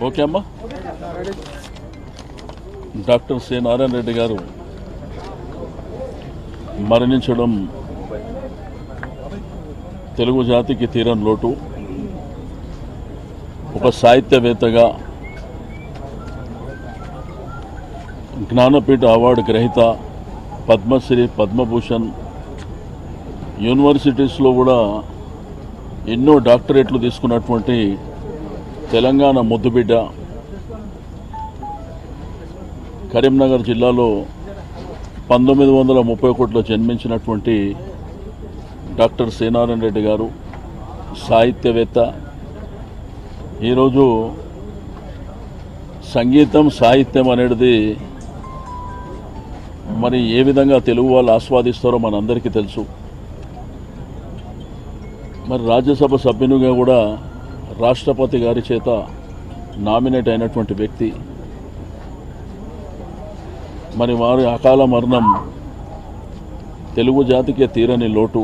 Okay అమ్మా. Doctor C Narayana Reddy గారు మరణించడం తెలుగు జాతికి తీరని లోటు. ఒక సాహిత్యవేత్తగా, జ్ఞానపీఠ అవార్డు గ్రహీత, పద్మశ్రీ, పద్మభూషణ్, యూనివర్సిటీస్లో కూడా ఎన్నో డాక్టరేట్లు తీసుకున్నటువంటి తెలంగాణ ముద్దుబిడ్డ, కరీంనగర్ జిల్లాలో 1931లో జన్మించినటువంటి డాక్టర్ సి నారాయణ రెడ్డి గారు సాహిత్యవేత్త. ఈరోజు సంగీతం, సాహిత్యం అనేది మరి ఏ విధంగా తెలుగు వాళ్ళు ఆస్వాదిస్తారో మనందరికీ తెలుసు. మరి రాజ్యసభ సభ్యునిగా కూడా రాష్ట్రపతి గారి చేత నామినేట్ అయినటువంటి వ్యక్తి. మరి వారి అకాల మరణం తెలుగు జాతికే తీరని లోటు.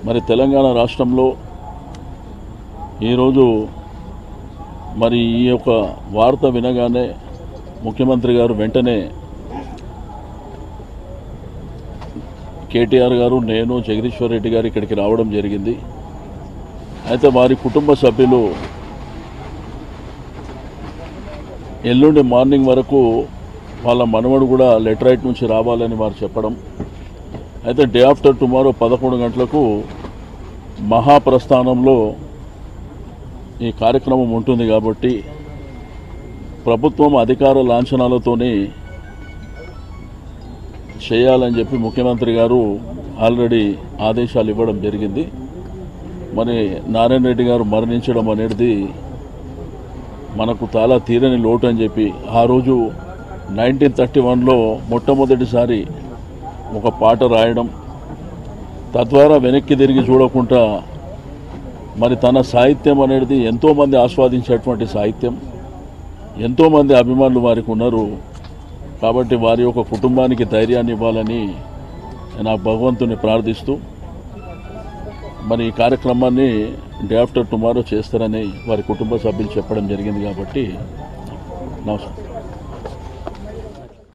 మరి తెలంగాణ రాష్ట్రంలో ఈరోజు మరి ఈ యొక్క వార్త వినగానే ముఖ్యమంత్రి గారు వెంటనే కేటీఆర్ గారు, నేను, జగదీశ్వర్ రెడ్డి గారు ఇక్కడికి రావడం జరిగింది. అయితే వారి కుటుంబ సభ్యులు ఎల్లుండి మార్నింగ్ వరకు వాళ్ళ మనవడు కూడా లెటరైట్ నుంచి రావాలని వారు చెప్పడం. అయితే డే ఆఫ్టర్ టుమారో 11 గంటలకు మహాప్రస్థానంలో ఈ కార్యక్రమం ఉంటుంది కాబట్టి ప్రభుత్వం అధికార లాంఛనాలతోనే చేయాలని చెప్పి ముఖ్యమంత్రి గారు ఆల్రెడీ ఆదేశాలు ఇవ్వడం జరిగింది. మరి నారాయణ రెడ్డి గారు మరణించడం అనేది మనకు చాలా తీరని లోటు అని చెప్పి ఆ రోజు 1931లో మొట్టమొదటిసారి ఒక పాట రాయడం, తద్వారా వెనక్కి తిరిగి చూడకుండా మరి తన సాహిత్యం అనేది ఎంతోమంది ఆస్వాదించేటువంటి సాహిత్యం, ఎంతోమంది అభిమానులు వారికి ఉన్నారు. కాబట్టి వారి యొక్క కుటుంబానికి ధైర్యాన్ని ఇవ్వాలని నేను ఆ భగవంతుని ప్రార్థిస్తూ మరి ఈ కార్యక్రమాన్ని డే ఆఫ్టర్ టుమారో చేస్తారని వారి కుటుంబ సభ్యులు చెప్పడం జరిగింది. కాబట్టి నమస్కారం.